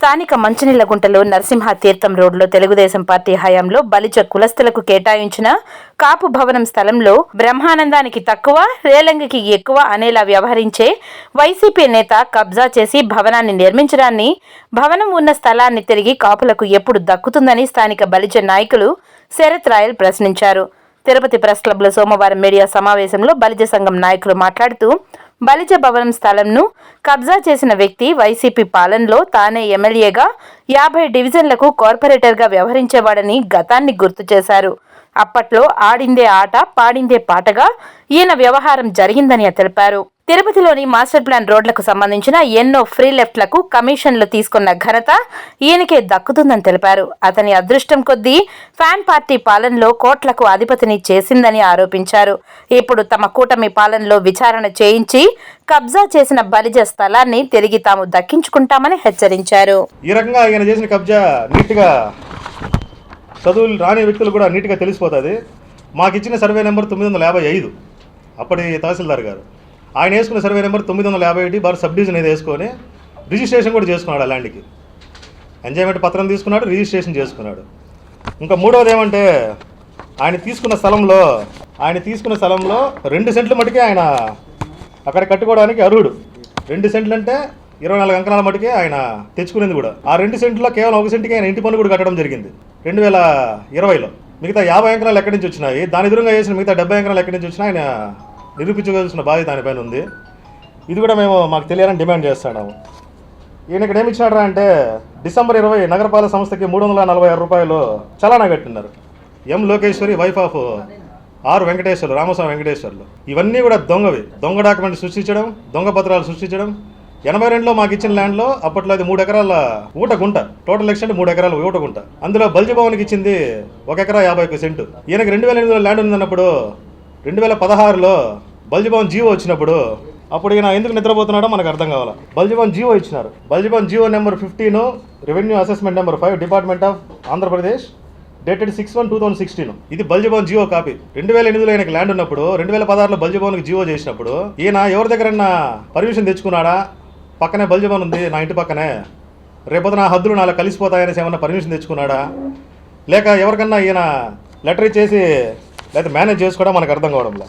స్థానిక మంచినీళ్లగుంటలో నరసింహ తీర్థం రోడ్లో తెలుగుదేశం పార్టీ హయాంలో బలిజ కులస్తులకు కేటాయించిన కాపు భవనం స్థలంలో బ్రహ్మానందానికి తక్కువ, రేలంగికి ఎక్కువ అనేలా వ్యవహరించే వైసీపీ నేత కబ్జా చేసి భవనాన్ని నిర్మించడాన్ని, భవనం ఉన్న స్థలాన్ని తిరిగి కాపులకు ఎప్పుడు దక్కుతుందని స్థానిక బలిజ నాయకులు శరత్ రాయల్ ప్రశ్నించారు. తిరుపతి ప్రెస్ క్లబ్లో సోమవారం మీడియా సమావేశంలో బలిజ సంఘం నాయకులు మాట్లాడుతూ, బలిజ భవనం స్థలంను కబ్జా చేసిన వ్యక్తి వైసీపీ పాలనలో తానే ఎమ్మెల్యేగా 50 డివిజన్లకు కార్పొరేటర్గా వ్యవహరించేవాడని గతాన్ని గుర్తు చేశారు. అప్పట్లో ఆడిందే ఆట, పాడిందే పాటగా ఈయన వ్యవహారం జరిగిందని తెలిపారు. తిరుపతిలోని మాస్టర్ ప్లాన్ రోడ్లకు సంబంధించిన ఎన్నో ఫ్రీ లెఫ్ట్లకు కమిషన్లు తీసుకున్న ఘనత ఈయనకే దక్కుతుందని తెలిపారు. అతని అదృష్టం కొద్దీ ఫ్యాన్ పార్టీ పాలనలో కోట్లకు అధిపతిని చేసిందని ఆరోపించారు. ఇప్పుడు తమ కూటమి పాలనలో విచారణ చేయించి కబ్జా చేసిన బలిజ స్థలాన్ని తిరిగి తాము దక్కించుకుంటామని హెచ్చరించారు. ఈ రకంగా ఆయన చేసిన కబ్జా నీట్గా చదువులు రాని వ్యక్తులు కూడా నీట్గా తెలిసిపోతుంది. మాకు ఇచ్చిన సర్వే నెంబర్ 955, అప్పటి తహసీల్దార్ గారు ఆయన వేసుకున్న సర్వే నెంబర్ 951 సబ్ డివిజన్ ఏది వేసుకొని రిజిస్ట్రేషన్ కూడా చేసుకున్నాడు. ఆ ల్యాండ్కి ఎంజాయ్మెంట్ పత్రం తీసుకున్నాడు, రిజిస్ట్రేషన్ చేసుకున్నాడు. ఇంకా మూడవది ఏమంటే ఆయన తీసుకున్న స్థలంలో 2 సెంట్లు మటుకే ఆయన అక్కడ కట్టుకోవడానికి అర్హుడు. 2 సెంట్లు అంటే 24 అంకణాల మటుకే ఆయన తెచ్చుకునేది కూడా. ఆ 2 సెంట్లో కేవలం 1 సెంట్కి ఆయన ఇంటి పన్ను కూడా కట్టడం జరిగింది 2020లో. మిగతా 50 అంకణాలు ఎక్కడి నుంచి వచ్చినాయి, దాని ఎదురుగా చేసిన మిగతా 70 అంకణాలు ఎక్కడి నుంచి వచ్చినా ఆయన నిరూపించవలసిన బాధ్యత దానిపైన ఉంది. ఇది కూడా మాకు తెలియాలని డిమాండ్ చేస్తున్నాము. ఈయన ఇక్కడ ఏమి ఇచ్చినారా అంటే డిసెంబర్ 20 నగరపాలక సంస్థకి 346 రూపాయలు చలానా కట్టినారు. M Lokeshwari, wife of R Venkateswarlu, Ramaswamy Venkateswarlu. ఇవన్నీ కూడా దొంగ డాక్యుమెంట్ సృష్టించడం, దొంగ పత్రాలు సృష్టించడం. 82లో మాకు ఇచ్చిన ల్యాండ్లో అప్పట్లో అది 3 ఎకరాల ఊటగుంట, టోటల్ ఎక్స్టెంట్ 3 ఎకరాల ఊటగుంట. అందులో బల్జీ భవన్కి ఇచ్చింది 1 ఎకరా 51 సెంటు. ఈయనకి 2008లో ల్యాండ్ ఉందన్నప్పుడు 2016లో బల్జీ భవన్ జీవో వచ్చినప్పుడు అప్పుడు ఈయన ఎందుకు నిద్రపోతున్నాడో మనకు అర్థం కావాలి. బల్జీ భవన్ జీవో ఇచ్చినారు. Balji Bhavan GO number 15, revenue assessment number 5, department of Andhra Pradesh, dated 6/1/2016. ఇది బల్జీ భవన్ జీవో కాపీ. 2008లో ఈయనకి ల్యాండ్ ఉన్నప్పుడు 2016లో బల్జీ భవన్కి జీవో చేసినప్పుడు ఈయన ఎవరి దగ్గరన్నా పర్మిషన్ తెచ్చుకున్నాడా? పక్కనే బల్జీ భవన్ ఉంది, నా ఇంటి పక్కనే, రేపొద్దు నా హద్దులు నాలో కలిసిపోతాయనేసి ఏమన్నా పర్మిషన్ తెచ్చుకున్నాడా? లేక ఎవరికన్నా ఈయన లెటర్ ఇచ్చేసి లేదా మేనేజ్ చేసుకోవడం మనకు అర్థం కావడంలో.